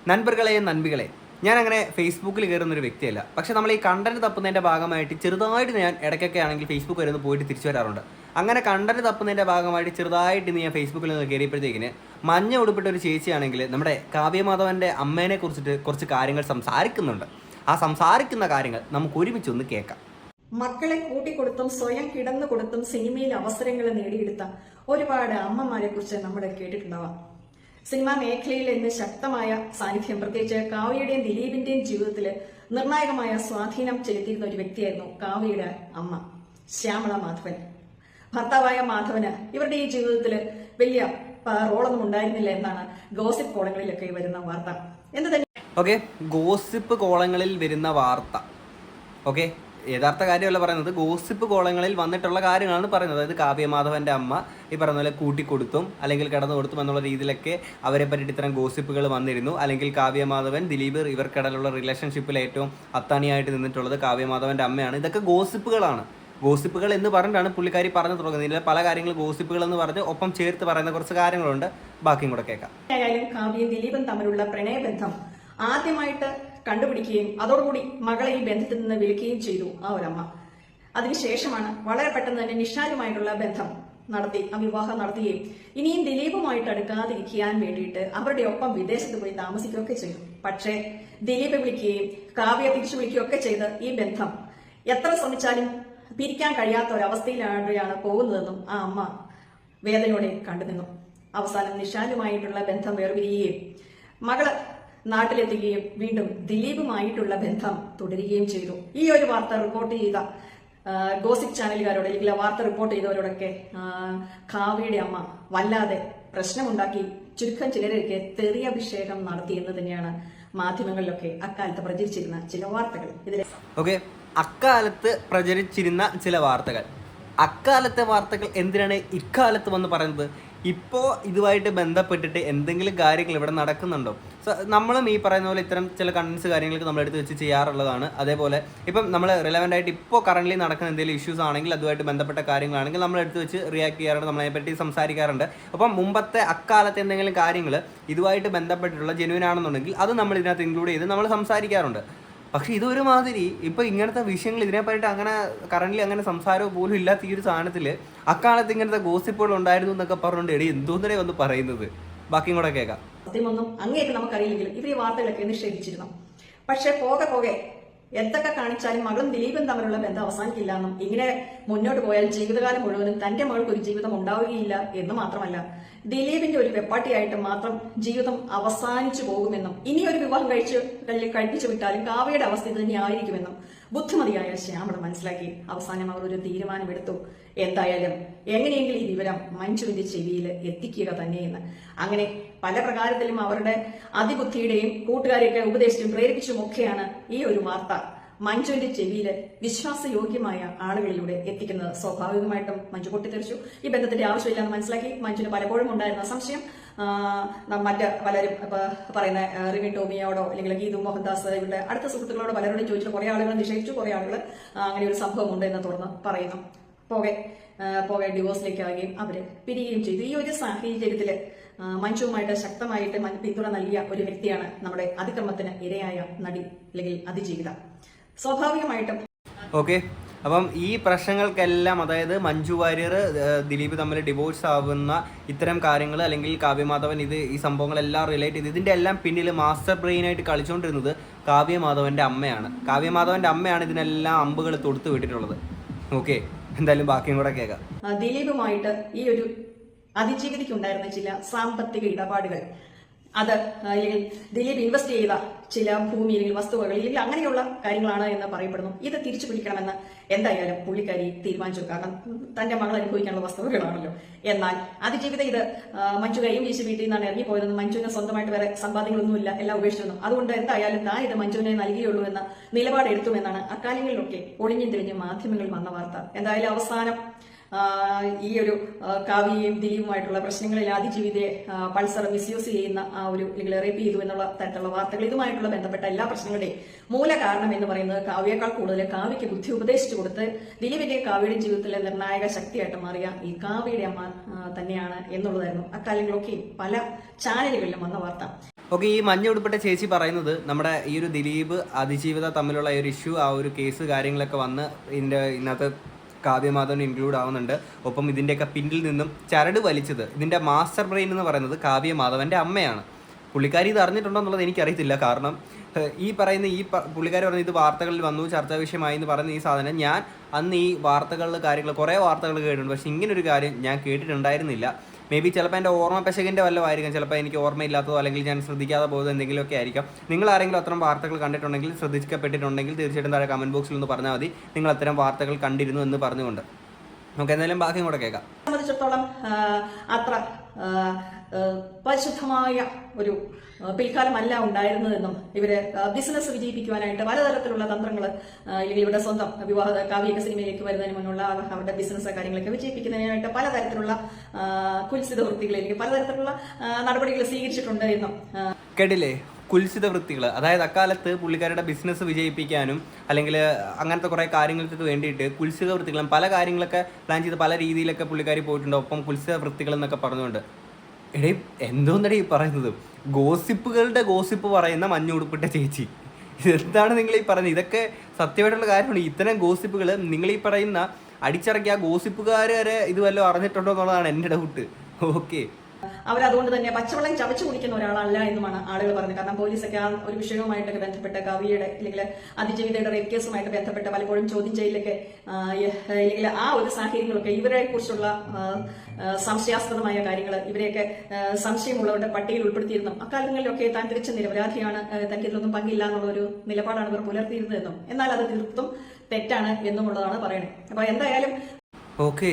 നൻപുകളെയും നൻപികളെ ഞാൻ അങ്ങനെ ഫേസ്ബുക്കിൽ കയറുന്നൊരു വ്യക്തിയല്ല. പക്ഷേ നമ്മൾ ഈ കണ്ടന്റ് തപ്പുന്നതിൻ്റെ ഭാഗമായിട്ട് ചെറുതായിട്ട് ഞാൻ ഇടയ്ക്കൊക്കെ ആണെങ്കിൽ ഫേസ്ബുക്ക് വരെ ഒന്ന് പോയിട്ട് തിരിച്ചു വരാറുണ്ട്. അങ്ങനെ കണ്ടന്റ് തപ്പുന്നതിൻ്റെ ഭാഗമായിട്ട് ചെറുതായിട്ട് ഇന്ന് ഞാൻ ഫേസ്ബുക്കിൽ നിന്ന് കയറിയപ്പോഴത്തേക്കിന് മഞ്ഞ ഉടുപ്പിട്ട ഒരു ചേച്ചിയാണെങ്കിൽ നമ്മുടെ കാവ്യമാധവൻ്റെ അമ്മേനെ കുറിച്ചിട്ട് കുറച്ച് കാര്യങ്ങൾ സംസാരിക്കുന്നുണ്ട്. ആ സംസാരിക്കുന്ന കാര്യങ്ങൾ നമുക്ക് ഒരുമിച്ചൊന്ന് കേൾക്കാം. മക്കളെ കൂട്ടിക്കൊടുത്തും സ്വയം കിടന്നു കൊടുത്തും സിനിമയിൽ അവസരങ്ങൾ നേടിയെടുത്ത ഒരുപാട് അമ്മമാരെ കുറിച്ച് നമ്മൾ കേട്ടിട്ടുണ്ടാവാം. സിനിമാ മേഖലയിൽ ഇന്ന് ശക്തമായ സാന്നിധ്യം, പ്രത്യേകിച്ച് കാവ്യയുടെയും ദിലീപിന്റെയും ജീവിതത്തിൽ നിർണായകമായ സ്വാധീനം ചെലുത്തിയിരുന്ന ഒരു വ്യക്തിയായിരുന്നു കാവ്യയുടെ അമ്മ ശ്യാമള മാധവൻ. ഭർത്താവായ മാധവന് ഇവരുടെ ഈ ജീവിതത്തിൽ വലിയ റോളൊന്നും ഉണ്ടായിരുന്നില്ല എന്നാണ് ഗോസിപ്പ് കോളങ്ങളിലൊക്കെ വരുന്ന വാർത്ത. എന്ത് തന്നെ ഓക്കെ, ഗോസിപ്പ് കോളങ്ങളിൽ വരുന്ന വാർത്ത. ഓക്കെ, യഥാർത്ഥ കാര്യമല്ല പറയുന്നത്, ഗോസിപ്പ് കോളങ്ങളിൽ വന്നിട്ടുള്ള കാര്യങ്ങളാണ് പറയുന്നത്. അതായത് കാവ്യമാധവൻ്റെ അമ്മ ഈ പറഞ്ഞ പോലെ കൂട്ടിക്കൊടുത്തും അല്ലെങ്കിൽ കിടന്നു കൊടുത്തും എന്നുള്ള രീതിയിലൊക്കെ അവരെ പറ്റിയിട്ട് ഇത്തരം ഗോസിപ്പുകൾ വന്നിരുന്നു. അല്ലെങ്കിൽ കാവ്യമാധവൻ ദിലീപ് ഇവർക്കിടയിലുള്ള റിലേഷൻഷിപ്പിൽ ഏറ്റവും അത്താണിയായിട്ട് നിന്നിട്ടുള്ളത് കാവ്യമാധവൻ്റെ അമ്മയാണ്. ഇതൊക്കെ ഗോസിപ്പുകളാണ്. ഗോസിപ്പുകൾ എന്ന് പറഞ്ഞിട്ടാണ് പുള്ളിക്കാരി പറഞ്ഞു തുടങ്ങുന്നത്. ഇതിലെ പല കാര്യങ്ങൾ ഗോസിപ്പുകൾ എന്ന് പറഞ്ഞ് ഒപ്പം ചേർത്ത് പറയുന്ന കുറച്ച് കാര്യങ്ങളുണ്ട്. ബാക്കിയും കൂടെ കേൾക്കാം. കാവ്യയും ദിലീപും തമ്മിലുള്ള പ്രണയബന്ധം ആദ്യമായിട്ട് കണ്ടുപിടിക്കുകയും അതോടുകൂടി മകളെ ഈ ബന്ധത്തിൽ നിന്ന് വിളിക്കുകയും ചെയ്തു ആ ഒരമ്മ. അതിനുശേഷമാണ് വളരെ പെട്ടെന്ന് തന്നെ നിഷാലുമായിട്ടുള്ള ബന്ധം നടത്തി, ആ വിവാഹം നടത്തുകയും ഇനിയും ദിലീപുമായിട്ട് അടുക്കാതിരിക്കാൻ വേണ്ടിയിട്ട് അവരുടെ ഒപ്പം വിദേശത്ത് പോയി താമസിക്കുകയൊക്കെ ചെയ്തു. പക്ഷേ ദിലീപ് വിളിക്കുകയും കാവ്യ തിരിച്ചു വിളിക്കുകയൊക്കെ ചെയ്ത് ഈ ബന്ധം എത്ര ശ്രമിച്ചാലും പിരിക്കാൻ കഴിയാത്ത ഒരവസ്ഥയിലാണ് പോകുന്നതെന്നും ആ അമ്മ വേദനയോടെ കണ്ടുനിന്നു. അവസാനം നിഷാലുമായിട്ടുള്ള ബന്ധം വേർപിരിയുകയും മകള് നാട്ടിലെത്തുകയും വീണ്ടും ദിലീപുമായിട്ടുള്ള ബന്ധം തുടരുകയും ചെയ്തു. ഈ ഒരു വാർത്ത റിപ്പോർട്ട് ചെയ്ത ഗോസിപ്പ് ചാനലുകാരോട് അല്ലെങ്കിൽ വാർത്ത റിപ്പോർട്ട് ചെയ്തവരോടൊക്കെ കാവ്യയുടെ അമ്മ വല്ലാതെ പ്രശ്നമുണ്ടാക്കി ചുരുക്കം ചിലരൊക്കെ തെറിയഭിഷേകം നടത്തി എന്ന് തന്നെയാണ് മാധ്യമങ്ങളിലൊക്കെ അക്കാലത്ത് പ്രചരിച്ചിരുന്ന ചില വാർത്തകൾ. അക്കാലത്ത് പ്രചരിച്ചിരുന്ന ചില വാർത്തകൾ, അക്കാലത്തെ വാർത്തകൾ എന്തിനാണ് ഇക്കാലത്ത് വന്ന് പറയുന്നത്? ഇപ്പോൾ ഇതുമായിട്ട് ബന്ധപ്പെട്ടിട്ട് എന്തെങ്കിലും കാര്യങ്ങൾ ഇവിടെ നടക്കുന്നുണ്ടോ? നമ്മളും ഈ പറയുന്ന പോലെ ഇത്തരം ചില കണ്ടൻസ് കാര്യങ്ങൾക്ക് നമ്മൾ എടുത്ത് വെച്ച് ചെയ്യാറുള്ളതാണ്. അതേപോലെ ഇപ്പം നമ്മൾ റിലവൻ്റ് ആയിട്ട് ഇപ്പോൾ കറൻ്റ്ലി നടക്കുന്ന എന്തെങ്കിലും ഇഷ്യൂസ് ആണെങ്കിൽ അതുമായിട്ട് ബന്ധപ്പെട്ട കാര്യങ്ങളാണെങ്കിൽ നമ്മൾ എടുത്ത് വെച്ച് റിയാക്ട് ചെയ്യാറുണ്ട്, നമ്മളതിനെപ്പറ്റി സംസാരിക്കാറുണ്ട്. അപ്പം മുമ്പത്തെ അക്കാലത്തെ എന്തെങ്കിലും കാര്യങ്ങൾ ഇതുമായിട്ട് ബന്ധപ്പെട്ടിട്ടുള്ള ജെന്യൂൻ ആണെന്നുണ്ടെങ്കിൽ അത് നമ്മൾ ഇതിനകത്ത് ഇൻക്ലൂഡ് ചെയ്ത് നമ്മൾ സംസാരിക്കാറുണ്ട്. പക്ഷെ ഇതൊരുമാതിരി ഇപ്പം ഇങ്ങനത്തെ വിഷയങ്ങൾ ഇതിനെപ്പറ്റി അങ്ങനെ കറൻ്റ്ലി അങ്ങനെ സംസാരവും പോലും ഇല്ലാത്ത ഈ ഒരു സാധനത്തിൽ അക്കാലത്ത് ഇങ്ങനത്തെ ഗോസിപ്പുകൾ ഉണ്ടായിരുന്നു എന്നൊക്കെ പറഞ്ഞുകൊണ്ട് എടി എന്തോന്നരെ വന്ന് പറയുന്നത്. ബാക്കിയും കൂടെ കേൾക്കാം. സത്യമൊന്നും അങ്ങേക്ക് നമുക്കറിയില്ലെങ്കിലും ഇവർ ഈ വാർത്തകളൊക്കെ നിഷേധിച്ചിരുന്നു. പക്ഷെ പോകെ എന്തൊക്കെ കാണിച്ചാലും മകളും ദിലീപും തമ്മിലുള്ള ബന്ധം അവസാനിക്കില്ല എന്നും ഇങ്ങനെ മുന്നോട്ട് പോയാൽ ജീവിതകാലം മുഴുവനും തന്റെ മകൾക്ക് ഒരു ജീവിതം ഉണ്ടാവുകയില്ല എന്ന് മാത്രമല്ല ദിലീപിന്റെ ഒരു വെപ്പാട്ടിയായിട്ട് മാത്രം ജീവിതം അവസാനിച്ചു പോകുമെന്നും ഇനി ഒരു വിവാഹം കഴിപ്പിച്ചു വിട്ടാലും കാവ്യയുടെ അവസ്ഥ ഇത് തന്നെ ആയിരിക്കുമെന്നും ബുദ്ധിമതിയായ ശ്യാമള മനസ്സിലാക്കി അവസാനം അവർ ഒരു തീരുമാനമെടുത്തു. എന്തായാലും എങ്ങനെയെങ്കിലും ഈ വിവരം മഞ്ജുവിന്റെ ചെവിയിൽ എത്തിക്കുക തന്നെയെന്ന്. അങ്ങനെ പല പ്രകാരത്തിലും അവരുടെ അതിബുദ്ധിയുടെയും കൂട്ടുകാരെയൊക്കെ ഉപദേശിച്ചും പ്രേരിപ്പിച്ചും ഒക്കെയാണ് ഈ ഒരു വാർത്ത മഞ്ജുവിന്റെ ചെവിയിൽ വിശ്വാസയോഗ്യമായ ആളുകളിലൂടെ എത്തിക്കുന്നത്. സ്വാഭാവികമായിട്ടും മഞ്ജു പൊട്ടിത്തെറിച്ചു. ഈ ബന്ധത്തിന്റെ ആവശ്യമില്ലെന്ന് മനസ്സിലാക്കി. മഞ്ജുവിന് പലപ്പോഴും ഉണ്ടായിരുന്ന സംശയം മറ്റ് പലരും പറയുന്ന റിമി ടോമിയോടോ അല്ലെങ്കിൽ ഗീതു മോഹൻദാസ് ഇവരുടെ അടുത്ത സുഹൃത്തുക്കളോട് പലരോടും ചോദിച്ചു. കുറെ ആളുകൾ നിഷേധിച്ചു, കുറെ ആളുകൾ അങ്ങനെ ഒരു സംഭവം ഉണ്ട് എന്ന് തുറന്ന് പറയുന്നു. പോകെ ഡിവോഴ്സിലേക്കാവുകയും അവര് പിരിയുകയും ചെയ്തു. ഈ ഒരു സാഹചര്യത്തില് മഞ്ജുവുമായിട്ട് ശക്തമായിട്ട് പിന്തുണ നൽകിയ ഒരു വ്യക്തിയാണ് നമ്മുടെ അതിക്രമത്തിന് ഇരയായ നടി അല്ലെങ്കിൽ അതിജീവിത. സ്വാഭാവികമായിട്ടും അപ്പം ഈ പ്രശ്നങ്ങൾക്കെല്ലാം, അതായത് മഞ്ജു വാര്യർ ദിലീപ് തമ്മിൽ ഡിവോഴ്സ് ആവുന്ന ഇത്തരം കാര്യങ്ങൾ അല്ലെങ്കിൽ കാവ്യമാധവൻ ഈ സംഭവങ്ങളെല്ലാം റിലേറ്റ് ചെയ്ത് ഇതിൻ്റെ എല്ലാം പിന്നിൽ മാസ്റ്റർ ബ്രെയിനായിട്ട് കളിച്ചുകൊണ്ടിരുന്നത് കാവ്യമാധവൻ്റെ അമ്മയാണ്. കാവ്യമാധവൻ്റെ അമ്മയാണ് ഇതിനെല്ലാം അമ്പുകൾ തൊടുത്തു വിട്ടിട്ടുള്ളത്. എന്തായാലും ബാക്കിയും കൂടെ കേൾക്കാം. ദിലീപുമായിട്ട് ഈ ഒരു അതിജീവിതയ്ക്കുണ്ടായിരുന്ന ചില സാമ്പത്തിക ഇടപാടുകൾ, അത് അല്ലെങ്കിൽ ദിലീപ് ഇൻവെസ്റ്റ് ചെയ്ത ചില ഭൂമി അല്ലെങ്കിൽ വസ്തുവകൾ അല്ലെങ്കിൽ അങ്ങനെയുള്ള കാര്യങ്ങളാണ് എന്ന് പറയപ്പെടുന്നു. ഇത് തിരിച്ചു പിടിക്കണമെന്ന് എന്തായാലും പുള്ളിക്കാരി തീരുമാനിച്ചു. കാരണം തന്റെ മകൾ അനുഭവിക്കാനുള്ള വസ്തുവകളാണല്ലോ. എന്നാൽ അതിജീവിത ഇത് മഞ്ജു കൈയും വീശി വീട്ടിൽ നിന്നാണ് ഇറങ്ങിപ്പോയതെന്ന്, മഞ്ജുവിന് സ്വന്തമായിട്ട് വേറെ സമ്പാദ്യങ്ങളൊന്നുമില്ല, എല്ലാം ഉപേക്ഷിച്ചിരുന്നു. അതുകൊണ്ട് എന്തായാലും താൻ ഇത് മഞ്ജുവിനെ നൽകിയുള്ളൂ എന്ന നിലപാടെടുത്തുമെന്നാണ് അക്കാലങ്ങളിലൊക്കെ ഒളിഞ്ഞും തിരിഞ്ഞ് മാധ്യമങ്ങളിൽ വന്ന വാർത്ത. എന്തായാലും അവസാനം ഈ ഒരു കാവ്യയും ദിലീപുമായിട്ടുള്ള പ്രശ്നങ്ങളിൽ അതിജീവിതയെ പൾസർ മിസ്യൂസ് ചെയ്യുന്ന ആ ഒരു അല്ലെങ്കിൽ റേപ്പ് ചെയ്തു എന്നുള്ള തരത്തിലുള്ള വാർത്തകൾ, ഇതുമായിട്ടുള്ള ബന്ധപ്പെട്ട എല്ലാ പ്രശ്നങ്ങളുടെയും മൂല കാരണം എന്ന് പറയുന്നത് കാവ്യേക്കാൾ കൂടുതൽ കാവ്യയ്ക്ക് ബുദ്ധി ഉപദേശിച്ചു കൊടുത്ത് ദിലീപിന്റെയും കാവ്യയുടെയും ജീവിതത്തിലെ നിർണായക ശക്തിയായിട്ട് മാറിയ ഈ കാവ്യയുടെ അമ്മ തന്നെയാണ് എന്നുള്ളതായിരുന്നു അക്കാലങ്ങളൊക്കെ പല ചാനലുകളിലും വന്ന വാർത്ത. ഓക്കെ, ഈ മഞ്ഞ ഉടുപ്പിട്ട ചേച്ചി പറയുന്നത് നമ്മുടെ ഈ ഒരു ദിലീപ് അതിജീവിത തമ്മിലുള്ള ഈ ഒരു ഇഷ്യൂ, ആ ഒരു കേസ് കാര്യങ്ങളൊക്കെ വന്ന് ഇതിനകത്ത് കാവ്യമാധവൻ ഇൻക്ലൂഡ് ആവുന്നുണ്ട്. ഒപ്പം ഇതിൻ്റെയൊക്കെ പിന്നിൽ നിന്നും ചരട് വലിച്ചത്, ഇതിൻ്റെ മാസ്റ്റർ ബ്രെയിൻ എന്ന് പറയുന്നത് കാവ്യമാധവൻ്റെ അമ്മയാണ്. പുള്ളിക്കാരി ഇത് അറിഞ്ഞിട്ടുണ്ടോ എന്നുള്ളത് എനിക്കറിയത്തില്ല. കാരണം ഈ പറയുന്ന പുള്ളിക്കാരി പറഞ്ഞ ഇത് വാർത്തകളിൽ വന്നു, ചർച്ചാ വിഷയമായി എന്ന് പറയുന്ന ഈ സാധനം ഞാൻ അന്ന് ഈ വാർത്തകളിൽ കാര്യങ്ങൾ കുറേ വാർത്തകൾ കേട്ടിട്ടുണ്ട്. പക്ഷേ ഇങ്ങനൊരു കാര്യം ഞാൻ കേട്ടിട്ടുണ്ടായിരുന്നില്ല. മേ ബി ചിലപ്പോൾ എൻ്റെ ഓർമ്മ പെശകിൻ്റെ വല്ലതുമായിരിക്കും, ചിലപ്പോൾ എനിക്ക് ഓർമ്മയില്ലാത്തതോ അല്ലെങ്കിൽ ഞാൻ ശ്രദ്ധിക്കാതെ പോയതോ എന്തെങ്കിലുമൊക്കെ ആയിരിക്കാം. നിങ്ങൾ ആരെങ്കിലും അത്തരം വാർത്തകൾ കണ്ടിട്ടുണ്ടെങ്കിൽ, ശ്രദ്ധിക്കപ്പെട്ടിട്ടുണ്ടെങ്കിൽ തീർച്ചയായിട്ടും താഴെ കമൻറ്റ് ബോക്സിൽ ഒന്ന് പറഞ്ഞാൽ മതി നിങ്ങൾ അത്തരം വാർത്തകൾ കണ്ടിരുന്നു എന്ന് പറഞ്ഞുകൊണ്ട്. നമുക്ക് എന്തായാലും ബാക്കിയും കൂടെ കേൾക്കാം. സംബന്ധിച്ചിടത്തോളം അത്ര പരിശുദ്ധമായ ഒരു പിൽക്കാലമല്ല ഉണ്ടായിരുന്നതെന്നും ഇവര് ബിസിനസ് വിജയിപ്പിക്കുവാനായിട്ട് പലതരത്തിലുള്ള തന്ത്രങ്ങൾ, അല്ലെങ്കിൽ ഇവരുടെ സ്വന്തം കാവ്യക സിനിമയിലേക്ക് വരുന്നതിന് മുന്നുള്ള അവരുടെ ബിസിനസ് കാര്യങ്ങളൊക്കെ വിജയിപ്പിക്കുന്നതിനായിട്ട് പലതരത്തിലുള്ള കുൽസിത വൃത്തികളിലേക്ക് പലതരത്തിലുള്ള നടപടികൾ സ്വീകരിച്ചിട്ടുണ്ട് എന്നും കേട്ടില്ലേ? കുൽസിത വൃത്തികൾ, അതായത് അക്കാലത്ത് പുള്ളിക്കാരുടെ ബിസിനസ് വിജയിപ്പിക്കാനും അല്ലെങ്കിൽ അങ്ങനത്തെ കുറേ കാര്യങ്ങൾക്ക് വേണ്ടിയിട്ട് കുൽസിത വൃത്തികളും പല കാര്യങ്ങളൊക്കെ പ്ലാൻ ചെയ്ത് പല രീതിയിലൊക്കെ പുള്ളിക്കാരി പോയിട്ടുണ്ട്. ഒപ്പം കുൽസിത വൃത്തികൾ എന്നൊക്കെ പറഞ്ഞുകൊണ്ട് എടേ എന്തോന്നടേ ഈ പറയുന്നത്? ഗോസിപ്പുകളുടെ ഗോസിപ്പ് പറയുന്ന മഞ്ഞുടുപ്പിട്ട ചേച്ചി, ഇതെന്താണ് നിങ്ങൾ ഈ പറയുന്നത്? ഇതൊക്കെ സത്യമായിട്ടുള്ള കാര്യമാണ്. ഇത്തരം ഗോസിപ്പുകൾ നിങ്ങൾ ഈ പറയുന്ന അടിച്ചിറക്കിയ ആ ഗോസിപ്പുകാർ വരെ ഇത് വല്ലതും അറിഞ്ഞിട്ടുണ്ടോ എന്നുള്ളതാണ് എൻ്റെ ഡൗട്ട്. ഓക്കെ, അവരതുകൊണ്ട് തന്നെ പച്ചവെള്ളം ചവച്ചു കുടിക്കുന്ന ഒരാളല്ല എന്നുമാണ് ആളുകൾ പറഞ്ഞത്. കാരണം പോലീസൊക്കെ ആ ഒരു വിഷയവുമായിട്ടൊക്കെ ബന്ധപ്പെട്ട കാവ്യയുടെ അല്ലെങ്കിൽ അതിജീവിതയുടെ റേപ്പ് കേസുമായിട്ട് ബന്ധപ്പെട്ട് പലപ്പോഴും ചോദ്യം ചെയ്യലൊക്കെ അല്ലെങ്കിൽ ആ ഒരു സാഹചര്യങ്ങളൊക്കെ ഇവരെ കുറിച്ചുള്ള സംശയാസ്പദമായ കാര്യങ്ങൾ, ഇവരെയൊക്കെ സംശയമുള്ളവരുടെ പട്ടികയിൽ ഉൾപ്പെടുത്തിയിരുന്നു. അക്കാലങ്ങളിലൊക്കെ താൻ തിരിച്ച നിരപരാധിയാണ്, തനിക്ക് ഇതിലൊന്നും പങ്കില്ല എന്നുള്ള ഒരു നിലപാടാണ് ഇവർ പുലർത്തിയിരുന്നതെന്നും എന്നാൽ അത് തീർത്തും തെറ്റാണ് എന്നുമുള്ളതാണ് പറയുന്നത്. അപ്പൊ എന്തായാലും ഓക്കെ,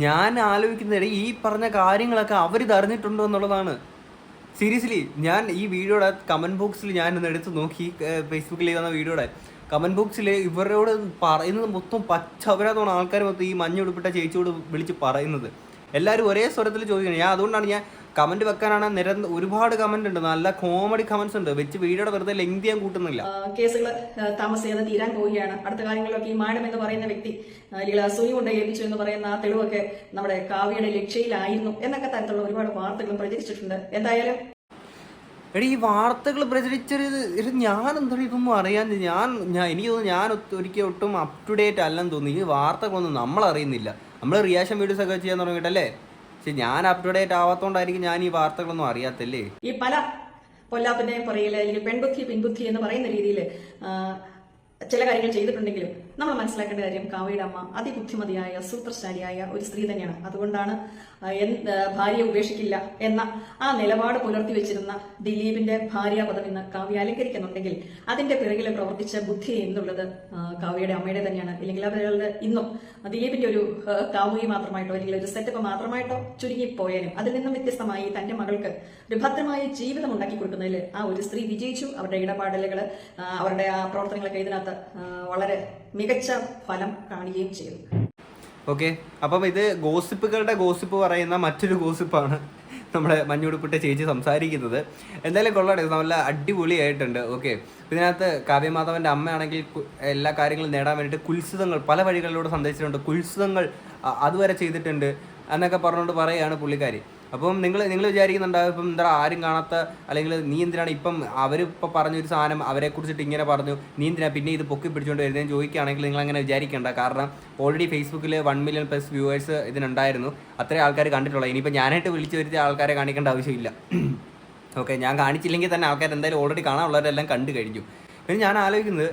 ഞാൻ ആലോചിക്കുന്നത് ഈ പറഞ്ഞ കാര്യങ്ങളൊക്കെ അവരിത് അറിഞ്ഞിട്ടുണ്ടോ എന്നുള്ളതാണ്. സീരിയസ്ലി ഞാൻ ഈ വീഡിയോയുടെ കമൻറ്റ് ബോക്സിൽ ഞാനൊന്ന് എടുത്ത് നോക്കി, ഫേസ്ബുക്കിൽ വന്ന വീഡിയോയുടെ കമൻറ്റ് ബോക്സിൽ ഇവരോട് പറയുന്നത് മൊത്തം പച്ചവരാത്തോണം ആൾക്കാർ മൊത്തം ഈ മഞ്ഞുടുപ്പിട്ട ചേച്ചിയോട് വിളിച്ച് പറയുന്നത്. എല്ലാവരും ഒരേ സ്വരത്തിൽ ചോദിക്കുന്നത്. അതുകൊണ്ടാണ് ഞാൻ കമന്റ് വെക്കാനാണ് ഒരുപാട് കമന്റ് ഉണ്ട്, നല്ല കോമഡി കമന്റ്സ് ഉണ്ട്. വെച്ച് വീഡിയോയുടെ വെറുതെ ലെങ്ത് ചെയ്യാൻ കൂട്ടുന്നില്ല. കേസുകൾ താമസിയാതെ തീരാൻ പോവുകയാണ്. അടുത്ത കാര്യങ്ങളിലൊക്കെ ഈ മാഡം എന്ന് പറയുന്ന വ്യക്തി അല്ലെങ്കിൽ സുനി കൊണ്ട് ഏൽപ്പിച്ചു എന്ന് പറയുന്ന ആ തെളിവൊക്കെ നമ്മുടെ കാവ്യയുടെ ലക്ഷ്യയിലായിരുന്നു എന്നൊക്കെ തരത്തിലുള്ള ഒരുപാട് വാർത്തകളും പ്രചരിച്ചിട്ടുണ്ട്. എന്തായാലും ഈ വാർത്തകൾ പ്രചരിച്ചത് ഞാൻ എന്താണ് ഇതൊന്നും അറിയാൻ എനിക്ക് തോന്നുന്നു ഞാൻ ഒരിക്കൽ ഒട്ടും അപ് ടു ഡേറ്റ് അല്ലെന്ന് തോന്നുന്നു. ഈ വാർത്തകളൊന്നും നമ്മൾ അറിയുന്നില്ല. നമ്മൾ റിയാക്ഷൻ വീഡിയോസ് ഒക്കെ ചെയ്യാൻ തുടങ്ങിയിട്ടല്ലേ. പക്ഷെ ഞാൻ അപ് ടു ഡേറ്റ് ആവാത്തോണ്ടായിരിക്കും ഞാൻ ഈ വാർത്തകളൊന്നും അറിയാത്തല്ലേ. ഈ പല പൊല്ലാപ്പിന്റെയും പുറകിൽ അല്ലെങ്കിൽ പെൺബുദ്ധി പിൻബുദ്ധി എന്ന് പറയുന്ന രീതിയിൽ ചില കാര്യങ്ങൾ ചെയ്തിട്ടുണ്ടെങ്കിലും നമ്മൾ മനസ്സിലാക്കേണ്ട കാര്യം കാവ്യയുടെ അമ്മ അതിബുദ്ധിമതിയായ സൂത്രശാലിയായ ഒരു സ്ത്രീ തന്നെയാണ്. അതുകൊണ്ടാണ് ഭാര്യയെ ഉപേക്ഷിക്കില്ല എന്ന ആ നിലപാട് പുലർത്തി വെച്ചിരുന്ന ദിലീപിന്റെ ഭാര്യ പദം ഇന്ന് കാവ്യ അലങ്കരിക്കുന്നുണ്ടെങ്കിൽ അതിന്റെ പിറകിൽ പ്രവർത്തിച്ച ബുദ്ധി എന്നുള്ളത് കാവ്യയുടെ അമ്മയുടെ തന്നെയാണ്. ഇല്ലെങ്കിൽ അവരുടെ ഇന്നും ദിലീപിന്റെ ഒരു കാമുകി മാത്രമായിട്ടോ അല്ലെങ്കിൽ ഒരു സെറ്റപ്പ് മാത്രമായിട്ടോ ചുരുങ്ങിപ്പോയാലും അതിൽ നിന്നും വ്യത്യസ്തമായി തന്റെ മകൾക്ക് ഒരു ഭദ്രമായ ജീവിതം ഉണ്ടാക്കി കൊടുക്കുന്നതിൽ ആ ഒരു സ്ത്രീ വിജയിച്ചു. അവരുടെ ഇടപാടലുകൾ, അവരുടെ ആ പ്രവർത്തനങ്ങളൊക്കെ ഇതിനകത്ത് വളരെ മികച്ച ഫലം കാണുകയും ചെയ്തു. ഓക്കെ, അപ്പം ഇത് ഗോസിപ്പുകളുടെ ഗോസിപ്പ് പറയുന്ന മറ്റൊരു ഗോസിപ്പാണ് നമ്മുടെ മഞ്ഞുടുപ്പിട്ട ചേച്ചി സംസാരിക്കുന്നത്. എന്തായാലും കൊള്ളാട്ടെ, നല്ല അടിപൊളിയായിട്ടുണ്ട്. ഓക്കെ, ഇതിനകത്ത് കാവ്യമാധവൻ്റെ അമ്മയാണെങ്കിൽ എല്ലാ കാര്യങ്ങളും നേടാൻ വേണ്ടിയിട്ട് കുൽസിതങ്ങൾ പല വഴികളിലൂടെ സന്ദേശിച്ചിട്ടുണ്ട്. കുൽസിതങ്ങൾ അതുവരെ ചെയ്തിട്ടുണ്ട് എന്നൊക്കെ പറഞ്ഞുകൊണ്ട് പറയുകയാണ് പുള്ളിക്കാരി. അപ്പം നിങ്ങൾ വിചാരിക്കുന്നുണ്ടാവും ഇപ്പം എന്താ ആരും കാണാത്ത, അല്ലെങ്കിൽ നീ എന്തിനാണ് ഇപ്പം അവരിപ്പോൾ പറഞ്ഞൊരു സാധനം അവരെ കുറിച്ചിട്ട് ഇങ്ങനെ പറഞ്ഞു, നീ എന്തിനാ പിന്നെ ഇത് പൊക്കി പിടിച്ചുകൊണ്ട് വരുന്നതെന്ന് ചോദിക്കുകയാണെങ്കിൽ നിങ്ങൾ അങ്ങനെ വിചാരിക്കേണ്ട. കാരണം ഓൾറെഡി ഫേസ്ബുക്കിൽ 1 മില്യൺ പ്ലസ് വ്യൂവേഴ്സ് ഇതിനുണ്ടായിരുന്നു. അത്രയും ആൾക്കാർ കണ്ടിട്ടുള്ളൂ. ഇനിയിപ്പോൾ ഞാനായിട്ട് വിളിച്ചു വരുത്തിയ ആൾക്കാരെ കാണിക്കേണ്ട ആവശ്യമില്ല. ഓക്കെ, ഞാൻ കാണിച്ചില്ലെങ്കിൽ തന്നെ ആൾക്കാർ എന്തായാലും ഓൾറെഡി കാണാനുള്ളവരെല്ലാം കണ്ടു കഴിഞ്ഞു. പിന്നെ ഞാൻ ആലോചിക്കുന്നത്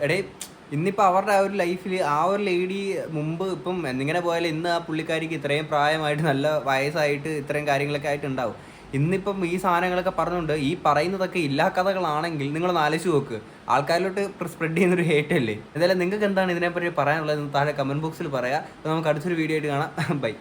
ഇന്നിപ്പോൾ അവരുടെ ആ ഒരു ലൈഫിൽ ആ ഒരു ലേഡി മുമ്പ് ഇപ്പം എന്നിങ്ങനെ പോയാലും ഇന്ന് ആ പുള്ളിക്കാരിക്ക് ഇത്രയും പ്രായമായിട്ട് നല്ല വയസ്സായിട്ട് ഇത്രയും കാര്യങ്ങളൊക്കെ ആയിട്ടുണ്ടാവും. ഇന്നിപ്പം ഈ സാധനങ്ങളൊക്കെ പറഞ്ഞുകൊണ്ട് ഈ പറയുന്നതൊക്കെ ഇല്ലാ കഥകളാണെങ്കിൽ നിങ്ങളൊന്ന് ആലോചിച്ച് നോക്ക്. ആൾക്കാരിലോട്ട് സ്പ്രെഡ് ചെയ്യുന്നൊരു ഹേറ്റ് അല്ലേ. എന്തായാലും നിങ്ങൾക്ക് എന്താണ് ഇതിനെപ്പറ്റി പറയാനുള്ളത് താഴെ കമൻറ്റ് ബോക്സിൽ പറയാം. അപ്പോൾ നമുക്ക് അടുത്തൊരു വീഡിയോ ആയിട്ട് കാണാം. ബൈ.